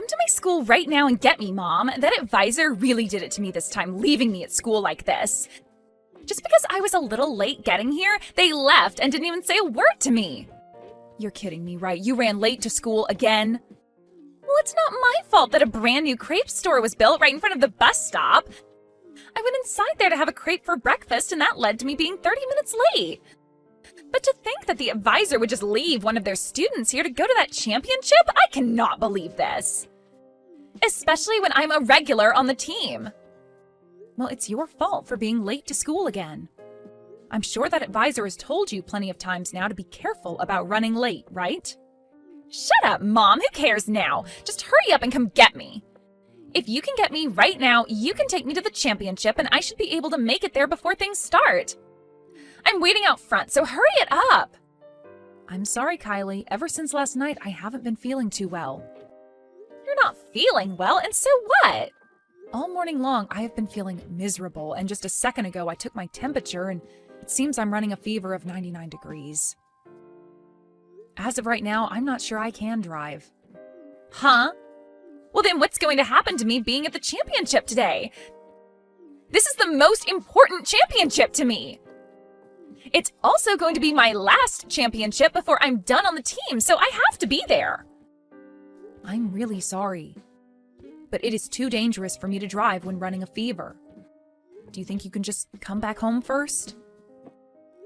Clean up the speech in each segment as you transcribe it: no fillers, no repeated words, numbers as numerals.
Come to my school right now and get me, Mom. That advisor really did it to me this time, leaving me at school like this. Just because I was a little late getting here, they left and didn't even say a word to me. You're kidding me, right? You ran late to school again? Well, it's not my fault that a brand new crepe store was built right in front of the bus stop. I went inside there to have a crepe for breakfast, and that led to me being 30 minutes late. But to think that the advisor would just leave one of their students here to go to that championship, I cannot believe this. Especially when I'm a regular on the team. Well, it's your fault for being late to school again. I'm sure that advisor has told you plenty of times now to be careful about running late, right? Shut up, Mom. Who cares now? Just hurry up and come get me. If you can get me right now, you can take me to the championship and I should be able to make it there before things start. I'm waiting out front, so hurry it up. I'm sorry, Kylie. Ever since last night, I haven't been feeling too well. You're not feeling well, and so what? All morning long, I have been feeling miserable, and just a second ago, I took my temperature, and it seems I'm running a fever of 99 degrees. As of right now, I'm not sure I can drive. Huh? Well, then what's going to happen to me being at the championship today? This is the most important championship to me. It's also going to be my last championship before I'm done on the team, so I have to be there. I'm really sorry, but it is too dangerous for me to drive when running a fever. Do you think you can just come back home first?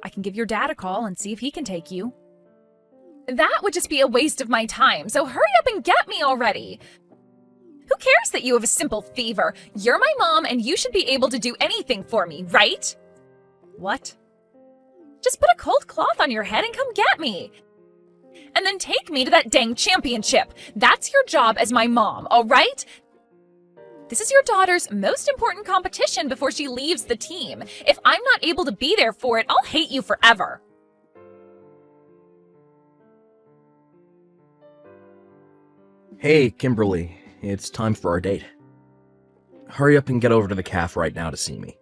I can give your dad a call and see if he can take you. That would just be a waste of my time, so hurry up and get me already. Who cares that you have a simple fever? You're my mom and you should be able to do anything for me, right? What? Just put a cold cloth on your head and come get me. And then take me to that dang championship. That's your job as my mom, all right? This is your daughter's most important competition before she leaves the team. If I'm not able to be there for it, I'll hate you forever. Hey, Kimberly. It's time for our date. Hurry up and get over to the cafe right now to see me.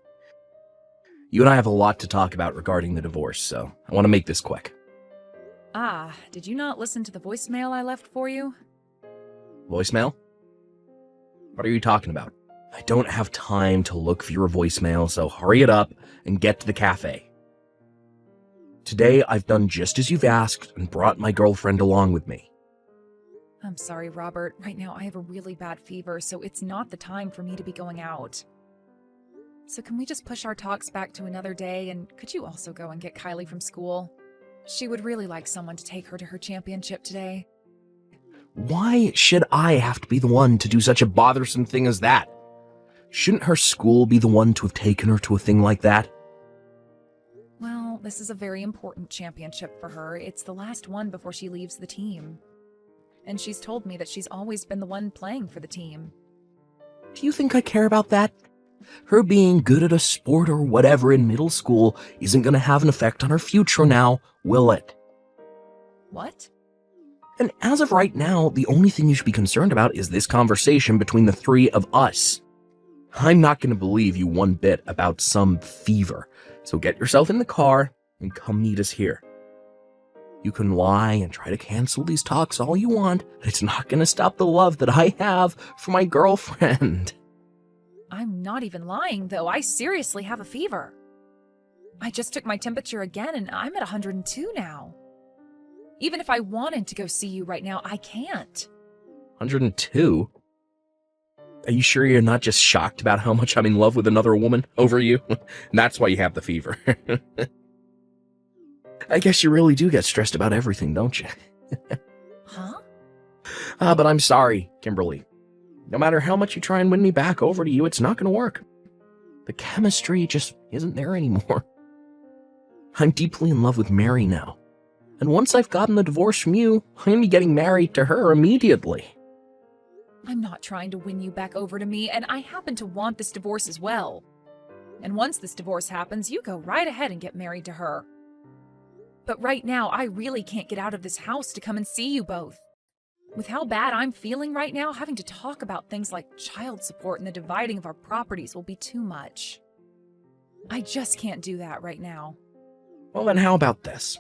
You and I have a lot to talk about regarding the divorce, so I want to make this quick. Ah, did you not listen to the voicemail I left for you? Voicemail? What are you talking about? I don't have time to look for your voicemail, so hurry it up and get to the cafe. Today, I've done just as you've asked and brought my girlfriend along with me. I'm sorry, Robert. Right now I have a really bad fever, so it's not the time for me to be going out. So can we just push our talks back to another day, and could you also go and get Kylie from school? She would really like someone to take her to her championship today. Why should I have to be the one to do such a bothersome thing as that? Shouldn't her school be the one to have taken her to a thing like that? Well, this is a very important championship for her. It's the last one before she leaves the team. And she's told me that she's always been the one playing for the team. Do you think I care about that? Her being good at a sport or whatever in middle school isn't going to have an effect on her future now, will it? What? And as of right now, the only thing you should be concerned about is this conversation between the three of us. I'm not going to believe you one bit about some fever, so get yourself in the car and come meet us here. You can lie and try to cancel these talks all you want, but it's not going to stop the love that I have for my girlfriend. I'm not even lying, though. I seriously have a fever. I just took my temperature again, and I'm at 102 now. Even if I wanted to go see you right now, I can't. 102? Are you sure you're not just shocked about how much I'm in love with another woman over you? That's why you have the fever. I guess you really do get stressed about everything, don't you? Huh? But I'm sorry, Kimberly. No matter how much you try and win me back over to you, it's not going to work. The chemistry just isn't there anymore. I'm deeply in love with Mary now. And once I've gotten the divorce from you, I'm going to be getting married to her immediately. I'm not trying to win you back over to me, and I happen to want this divorce as well. And once this divorce happens, you go right ahead and get married to her. But right now, I really can't get out of this house to come and see you both. With how bad I'm feeling right now, having to talk about things like child support and the dividing of our properties will be too much. I just can't do that right now. Well, then how about this?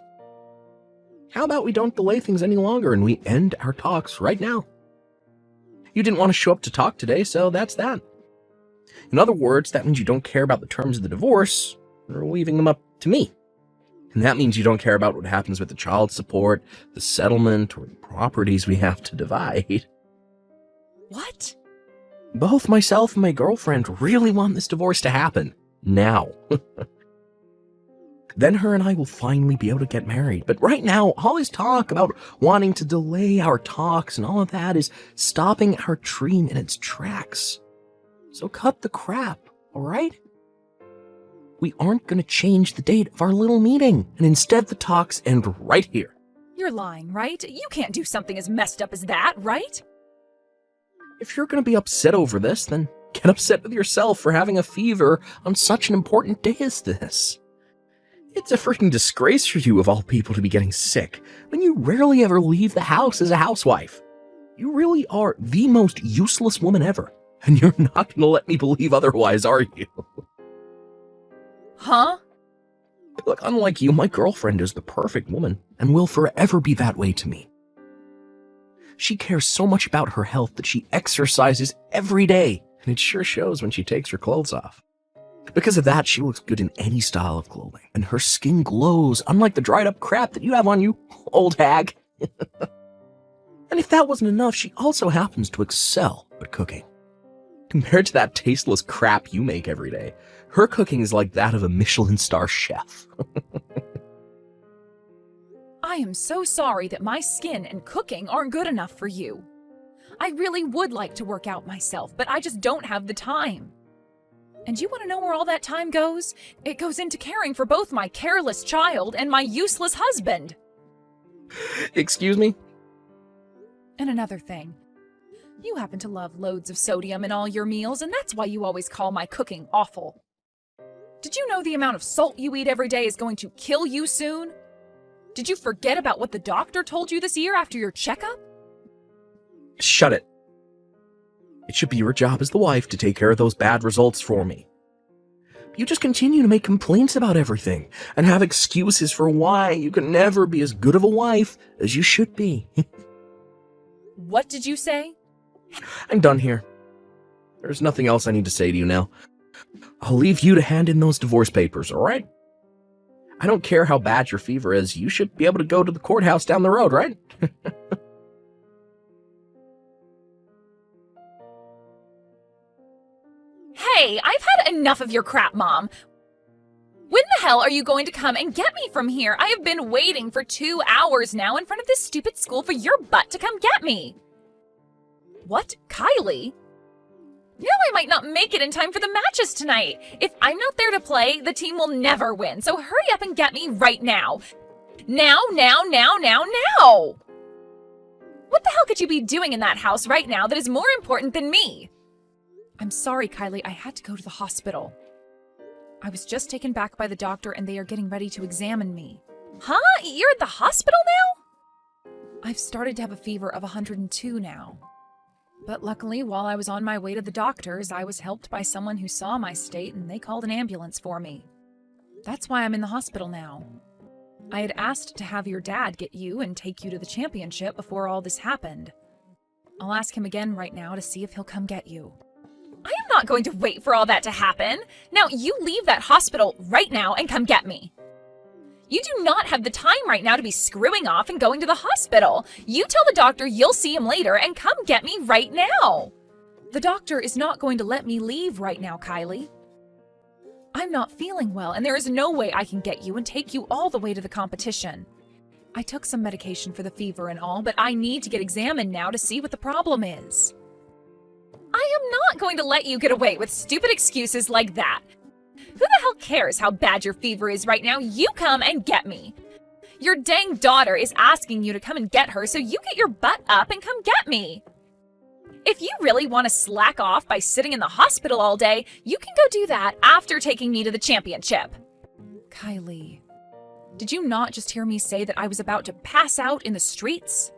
How about we don't delay things any longer and we end our talks right now? You didn't want to show up to talk today, so that's that. In other words, that means you don't care about the terms of the divorce, or leaving them up to me. And that means you don't care about what happens with the child support, the settlement, or the properties we have to divide. What? Both myself and my girlfriend really want this divorce to happen. Now. Then her and I will finally be able to get married. But right now, all this talk about wanting to delay our talks and all of that is stopping our dream in its tracks. So cut the crap, alright? We aren't going to change the date of our little meeting, and instead the talks end right here. You're lying, right? You can't do something as messed up as that, right? If you're going to be upset over this, then get upset with yourself for having a fever on such an important day as this. It's a freaking disgrace for you, of all people, to be getting sick when you rarely ever leave the house as a housewife. You really are the most useless woman ever, and you're not going to let me believe otherwise, are you? Huh? Look, unlike you, my girlfriend is the perfect woman, and will forever be that way to me. She cares so much about her health that she exercises every day, and it sure shows when she takes her clothes off. Because of that, she looks good in any style of clothing, and her skin glows, unlike the dried up crap that you have on you, old hag. And if that wasn't enough, she also happens to excel at cooking. Compared to that tasteless crap you make every day, her cooking is like that of a Michelin star chef. I am so sorry that my skin and cooking aren't good enough for you. I really would like to work out myself, but I just don't have the time. And you want to know where all that time goes? It goes into caring for both my careless child and my useless husband. Excuse me? And another thing. You happen to love loads of sodium in all your meals, and that's why you always call my cooking awful. Did you know the amount of salt you eat every day is going to kill you soon? Did you forget about what the doctor told you this year after your checkup? Shut it. It should be your job as the wife to take care of those bad results for me. You just continue to make complaints about everything and have excuses for why you can never be as good of a wife as you should be. What did you say? I'm done here. There's nothing else I need to say to you now. I'll leave you to hand in those divorce papers, alright? I don't care how bad your fever is, you should be able to go to the courthouse down the road, right? Hey, I've had enough of your crap, Mom. When the hell are you going to come and get me from here? I have been waiting for 2 hours now in front of this stupid school for your butt to come get me. What, Kylie? Now I might not make it in time for the matches tonight. If I'm not there to play, the team will never win, so hurry up and get me right now. Now. What the hell could you be doing in that house right now that is more important than me? I'm sorry, Kylie, I had to go to the hospital. I was just taken back by the doctor and they are getting ready to examine me. Huh? You're at the hospital now? I've started to have a fever of 102 now. But luckily, while I was on my way to the doctor's, I was helped by someone who saw my state and they called an ambulance for me. That's why I'm in the hospital now. I had asked to have your dad get you and take you to the championship before all this happened. I'll ask him again right now to see if he'll come get you. I am not going to wait for all that to happen. Now you leave that hospital right now and come get me. You do not have the time right now to be screwing off and going to the hospital. You tell the doctor you'll see him later and come get me right now. The doctor is not going to let me leave right now, Kylie. I'm not feeling well, and there is no way I can get you and take you all the way to the competition. I took some medication for the fever and all, but I need to get examined now to see what the problem is. I am not going to let you get away with stupid excuses like that. Who the hell cares how bad your fever is right now? You come and get me. Your dang daughter is asking you to come and get her, so you get your butt up and come get me. If you really want to slack off by sitting in the hospital all day, you can go do that after taking me to the championship. Kylie, did you not just hear me say that I was about to pass out in the streets?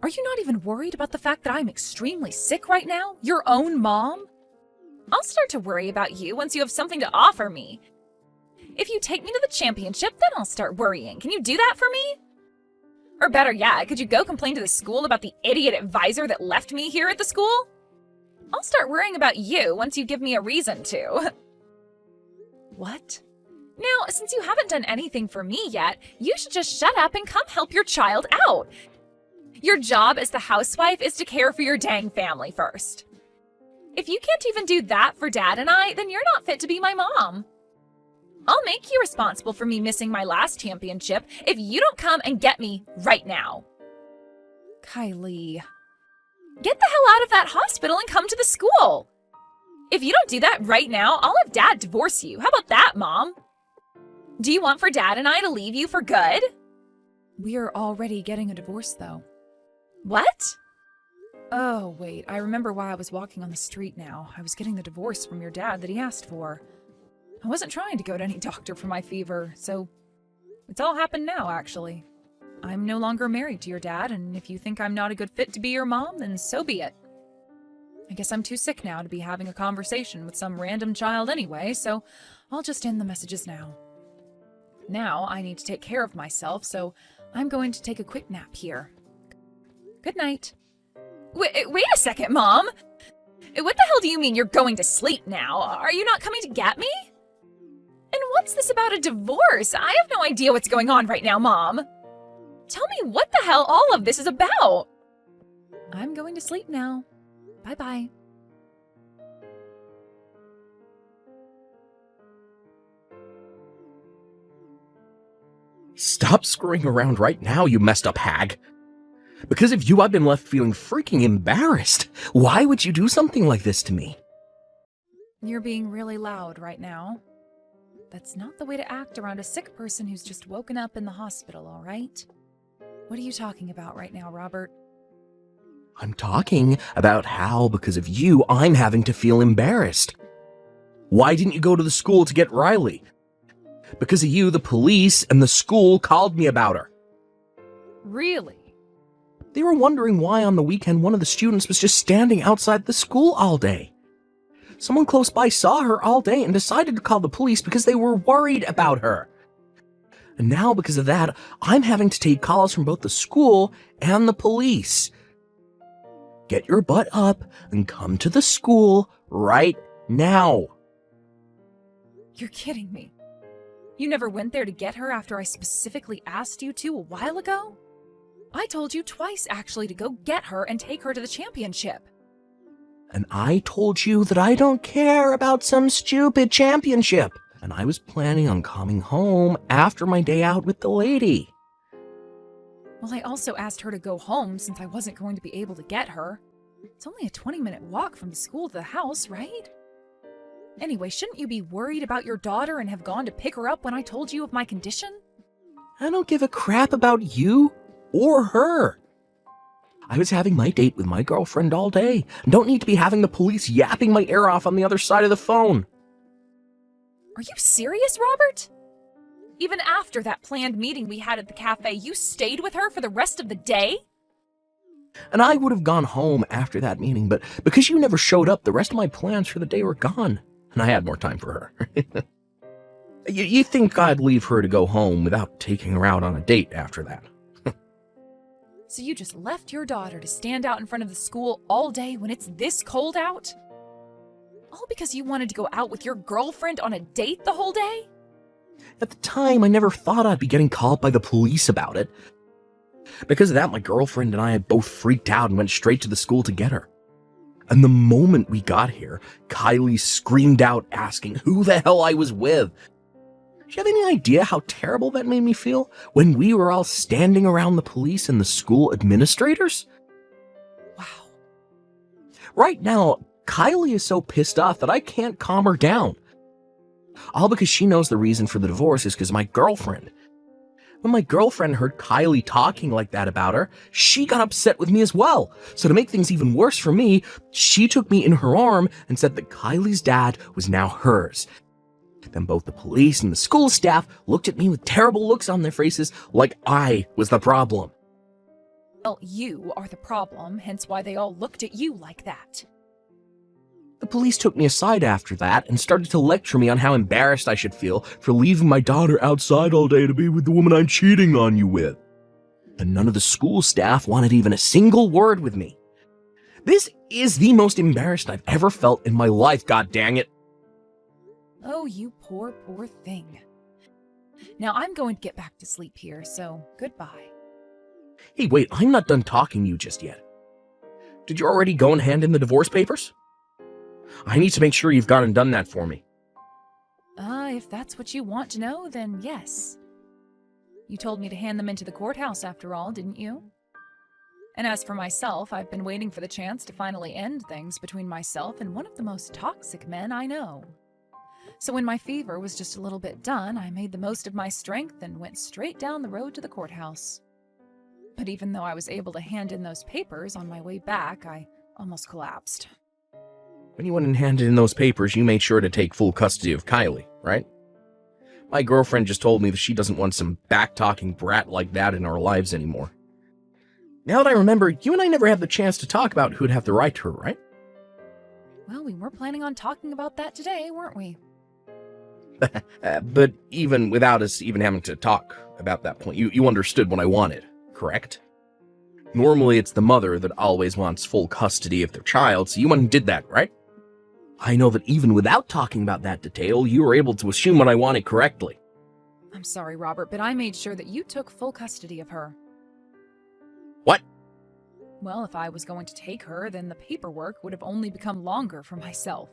Are you not even worried about the fact that I'm extremely sick right now? Your own mom? I'll start to worry about you once you have something to offer me. If you take me to the championship, then I'll start worrying. Can you do that for me? Or better yet, could you go complain to the school about the idiot advisor that left me here at the school? I'll start worrying about you once you give me a reason to. What? Now, since you haven't done anything for me yet, you should just shut up and come help your child out. Your job as the housewife is to care for your dang family first. If you can't even do that for Dad and I, then you're not fit to be my mom. I'll make you responsible for me missing my last championship if you don't come and get me right now. Kylie, get the hell out of that hospital and come to the school. If you don't do that right now, I'll have Dad divorce you. How about that, Mom? Do you want for Dad and I to leave you for good? We're already getting a divorce, though. What? Oh, wait, I remember why I was walking on the street now. I was getting the divorce from your dad that he asked for. I wasn't trying to go to any doctor for my fever, so it's all happened now, actually. I'm no longer married to your dad, and if you think I'm not a good fit to be your mom, then so be it. I guess I'm too sick now to be having a conversation with some random child anyway, so I'll just end the messages now. Now I need to take care of myself, so I'm going to take a quick nap here. Good night. Wait a second, Mom! What the hell do you mean you're going to sleep now? Are you not coming to get me? And what's this about a divorce? I have no idea what's going on right now, Mom. Tell me what the hell all of this is about. I'm going to sleep now. Bye-bye. Stop screwing around right now, you messed up hag. Because of you, I've been left feeling freaking embarrassed. Why would you do something like this to me? You're being really loud right now. That's not the way to act around a sick person who's just woken up in the hospital, all right? What are you talking about right now, Robert? I'm talking about how, because of you, I'm having to feel embarrassed. Why didn't you go to the school to get Riley? Because of you, the police and the school called me about her. Really? They were wondering why on the weekend one of the students was just standing outside the school all day. Someone close by saw her all day and decided to call the police because they were worried about her. And now, because of that, I'm having to take calls from both the school and the police. Get your butt up and come to the school right now. You're kidding me. You never went there to get her after I specifically asked you to a while ago? I told you twice, actually, to go get her and take her to the championship. And I told you that I don't care about some stupid championship. And I was planning on coming home after my day out with the lady. Well, I also asked her to go home since I wasn't going to be able to get her. It's only a 20-minute walk from the school to the house, right? Anyway, shouldn't you be worried about your daughter and have gone to pick her up when I told you of my condition? I don't give a crap about you or her. I was having my date with my girlfriend all day and don't need to be having the police yapping my ear off on the other side of the phone. Are you serious, Robert? Even after that planned meeting we had at the cafe, you stayed with her for the rest of the day? And I would have gone home after that meeting, but because you never showed up, the rest of my plans for the day were gone, and I had more time for her. You think I'd leave her to go home without taking her out on a date after that? So you just left your daughter to stand out in front of the school all day when it's this cold out? All because you wanted to go out with your girlfriend on a date the whole day? At the time, I never thought I'd be getting called by the police about it. Because of that, my girlfriend and I had both freaked out and went straight to the school to get her. And the moment we got here, Kylie screamed out asking who the hell I was with. Do you have any idea how terrible that made me feel when we were all standing around the police and the school administrators? Wow. Right now, Kylie is so pissed off that I can't calm her down. All because she knows the reason for the divorce is because of my girlfriend. When my girlfriend heard Kylie talking like that about her, she got upset with me as well. So to make things even worse for me, she took me in her arm and said that Kylie's dad was now hers. Then both the police and the school staff looked at me with terrible looks on their faces like I was the problem. Well, you are the problem, hence why they all looked at you like that. The police took me aside after that and started to lecture me on how embarrassed I should feel for leaving my daughter outside all day to be with the woman I'm cheating on you with. and none of the school staff wanted even a single word with me. This is the most embarrassed I've ever felt in my life, god dang it. Oh, you poor, poor thing. Now I'm going to get back to sleep here, so goodbye. Hey, wait, I'm not done talking to you just yet. Did you already go and hand in the divorce papers? I need to make sure you've gone and done that for me. If that's what you want to know, then yes. You told me to hand them into the courthouse after all, didn't you? And as for myself, I've been waiting for the chance to finally end things between myself and one of the most toxic men I know. So when my fever was just a little bit done, I made the most of my strength and went straight down the road to the courthouse. But even though I was able to hand in those papers on my way back, I almost collapsed. When you went and handed in those papers, you made sure to take full custody of Kylie, right? My girlfriend just told me that she doesn't want some back-talking brat like that in our lives anymore. Now that I remember, you and I never had the chance to talk about who'd have the right to her, right? Well, we were planning on talking about that today, weren't we? But even without us even having to talk about that point, you understood what I wanted, correct? Normally it's the mother that always wants full custody of their child, so you went and did that, right? I know that even without talking about that detail, you were able to assume what I wanted correctly. I'm sorry, Robert, but I made sure that you took full custody of her. What? Well, if I was going to take her, then the paperwork would have only become longer for myself.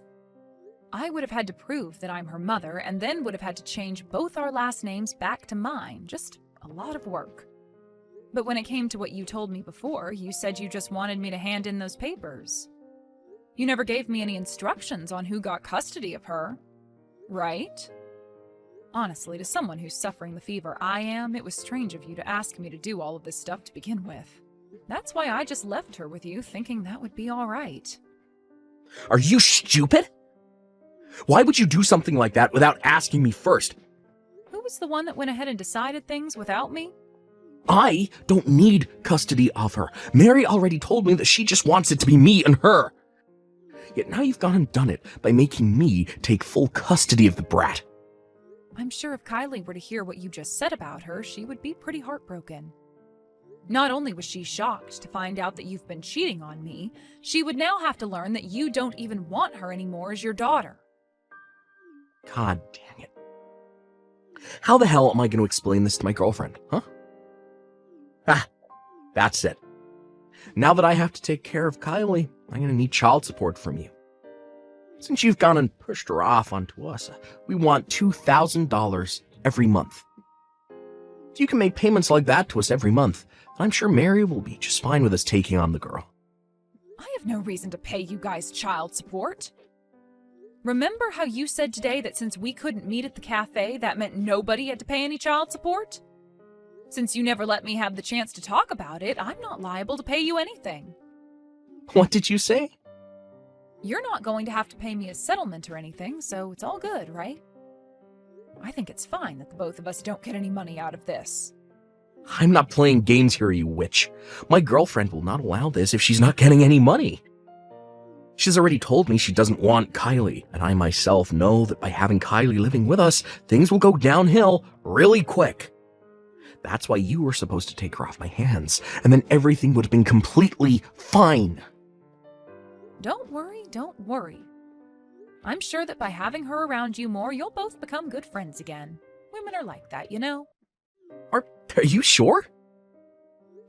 I would have had to prove that I'm her mother, and then would have had to change both our last names back to mine. Just a lot of work. But when it came to what you told me before, you said you just wanted me to hand in those papers. You never gave me any instructions on who got custody of her, right? Honestly, to someone who's suffering the fever I am, it was strange of you to ask me to do all of this stuff to begin with. That's why I just left her with you, thinking that would be all right. Are you stupid? Why would you do something like that without asking me first? Who was the one that went ahead and decided things without me? I don't need custody of her. Mary already told me that she just wants it to be me and her. Yet now you've gone and done it by making me take full custody of the brat. I'm sure if Kylie were to hear what you just said about her, she would be pretty heartbroken. Not only was she shocked to find out that you've been cheating on me, she would now have to learn that you don't even want her anymore as your daughter. God dang it. How the hell am I going to explain this to my girlfriend, huh? That's it. Now that I have to take care of Kylie, I'm going to need child support from you. Since you've gone and pushed her off onto us, we want $2,000 every month. If you can make payments like that to us every month, I'm sure Mary will be just fine with us taking on the girl. I have no reason to pay you guys child support. Remember how you said today that since we couldn't meet at the cafe, that meant nobody had to pay any child support? Since you never let me have the chance to talk about it, I'm not liable to pay you anything. What did you say? You're not going to have to pay me a settlement or anything, so it's all good, right? I think it's fine that the both of us don't get any money out of this. I'm not playing games here, you witch. My girlfriend will not allow this if she's not getting any money. She's already told me she doesn't want Kylie, and I myself know that by having Kylie living with us, things will go downhill really quick. That's why you were supposed to take her off my hands, and then everything would have been completely fine. Don't worry. I'm sure that by having her around you more, you'll both become good friends again. Women are like that, you know? Are you sure?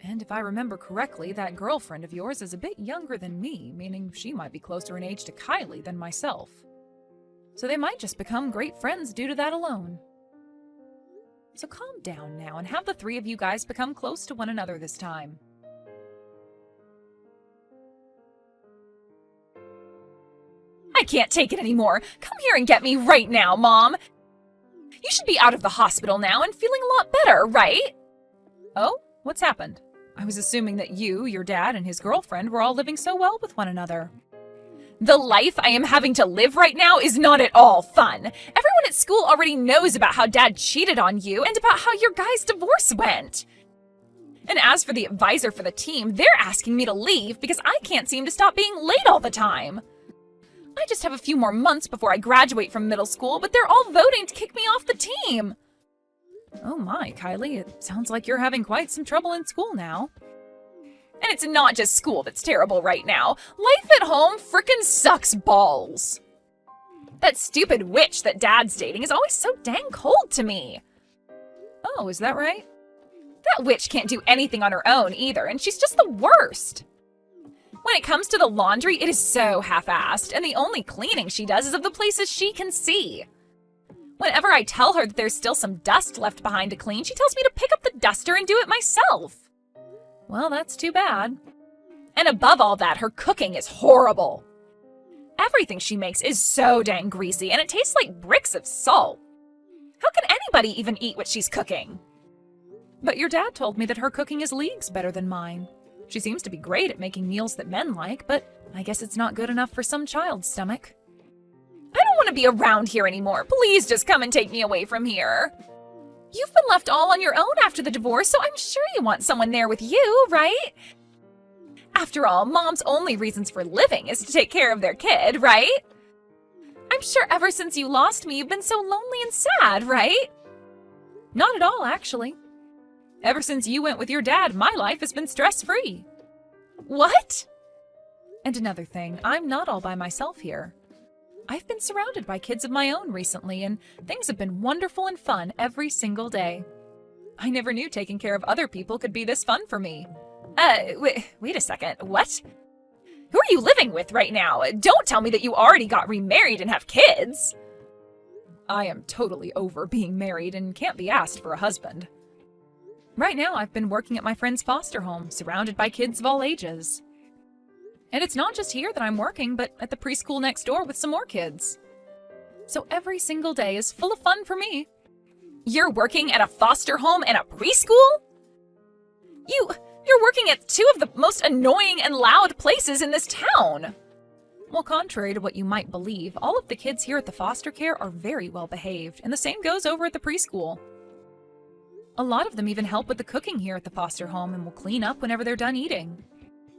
And if I remember correctly, that girlfriend of yours is a bit younger than me, meaning she might be closer in age to Kylie than myself. So they might just become great friends due to that alone. So calm down now and have the three of you guys become close to one another this time. I can't take it anymore. Come here and get me right now, Mom. You should be out of the hospital now and feeling a lot better, right? Oh, what's happened? I was assuming that you, your dad, and his girlfriend were all living so well with one another. The life I am having to live right now is not at all fun. Everyone at school already knows about how Dad cheated on you and about how your guys' divorce went. And as for the advisor for the team, they're asking me to leave because I can't seem to stop being late all the time. I just have a few more months before I graduate from middle school, but they're all voting to kick me off the team. Oh my, Kylie, it sounds like you're having quite some trouble in school now. And it's not just school that's terrible right now. Life at home frickin' sucks balls. That stupid witch that Dad's dating is always so dang cold to me. Oh, is that right? That witch can't do anything on her own either, and she's just the worst. When it comes to the laundry, it is so half-assed, and the only cleaning she does is of the places she can see. Whenever I tell her that there's still some dust left behind to clean, she tells me to pick up the duster and do it myself. Well, that's too bad. And above all that, her cooking is horrible. Everything she makes is so dang greasy, and it tastes like bricks of salt. How can anybody even eat what she's cooking? But your dad told me that her cooking is leagues better than mine. She seems to be great at making meals that men like, but I guess it's not good enough for some child's stomach. I don't want to be around here anymore. Please just come and take me away from here. You've been left all on your own after the divorce, so I'm sure you want someone there with you, right? After all, mom's only reasons for living is to take care of their kid, right? I'm sure ever since you lost me, you've been so lonely and sad, right? Not at all, actually. Ever since you went with your dad, my life has been stress-free. What? And another thing, I'm not all by myself here. I've been surrounded by kids of my own recently, and things have been wonderful and fun every single day. I never knew taking care of other people could be this fun for me. Wait a second, what? Who are you living with right now? Don't tell me that you already got remarried and have kids. I am totally over being married and can't be asked for a husband. Right now, I've been working at my friend's foster home, surrounded by kids of all ages. And it's not just here that I'm working, but at the preschool next door with some more kids. So every single day is full of fun for me. You're working at a foster home and a preschool? You're working at two of the most annoying and loud places in this town. Well, contrary to what you might believe, all of the kids here at the foster care are very well behaved, and the same goes over at the preschool. A lot of them even help with the cooking here at the foster home and will clean up whenever they're done eating.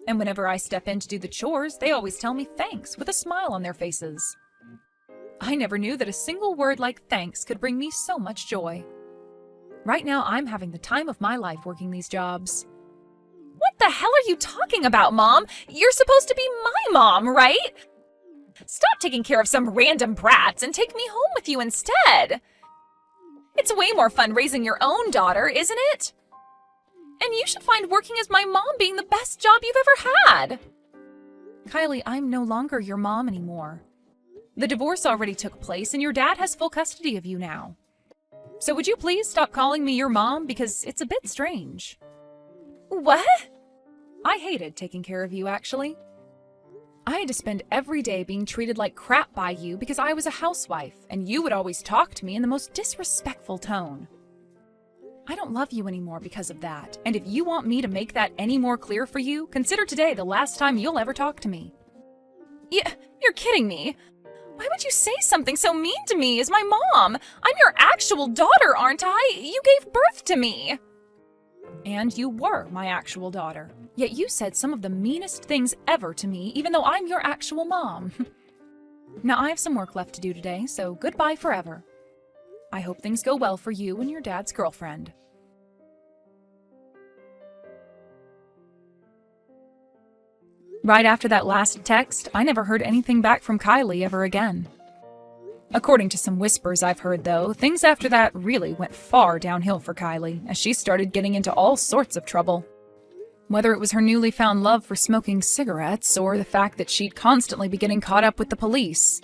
And whenever I step in to do the chores, they always tell me thanks with a smile on their faces. I never knew that a single word like thanks could bring me so much joy. Right now, I'm having the time of my life working these jobs. What the hell are you talking about, Mom? You're supposed to be my mom, right? Stop taking care of some random brats and take me home with you instead. It's way more fun raising your own daughter, isn't it? And you should find working as my mom being the best job you've ever had. Kylie, I'm no longer your mom anymore. The divorce already took place and your dad has full custody of you now. So would you please stop calling me your mom, because it's a bit strange. What? I hated taking care of you, actually. I had to spend every day being treated like crap by you because I was a housewife, and you would always talk to me in the most disrespectful tone. I don't love you anymore because of that, and if you want me to make that any more clear for you, consider today the last time you'll ever talk to me. Yeah, you're kidding me. Why would you say something so mean to me as my mom? I'm your actual daughter, aren't I? You gave birth to me. And you were my actual daughter. Yet you said some of the meanest things ever to me, even though I'm your actual mom. Now I have some work left to do today, so goodbye forever. I hope things go well for you and your dad's girlfriend. Right after that last text, I never heard anything back from Kylie ever again. According to some whispers I've heard, though, things after that really went far downhill for Kylie, as she started getting into all sorts of trouble. Whether it was her newly found love for smoking cigarettes, or the fact that she'd constantly be getting caught up with the police.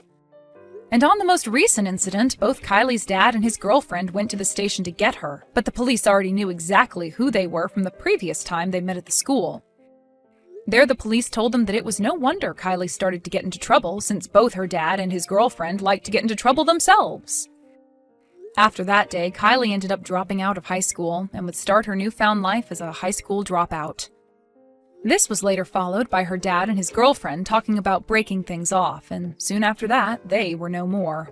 And on the most recent incident, both Kylie's dad and his girlfriend went to the station to get her, but the police already knew exactly who they were from the previous time they met at the school. There, the police told them that it was no wonder Kylie started to get into trouble, since both her dad and his girlfriend liked to get into trouble themselves. After that day, Kylie ended up dropping out of high school and would start her newfound life as a high school dropout. This was later followed by her dad and his girlfriend talking about breaking things off, and soon after that, they were no more.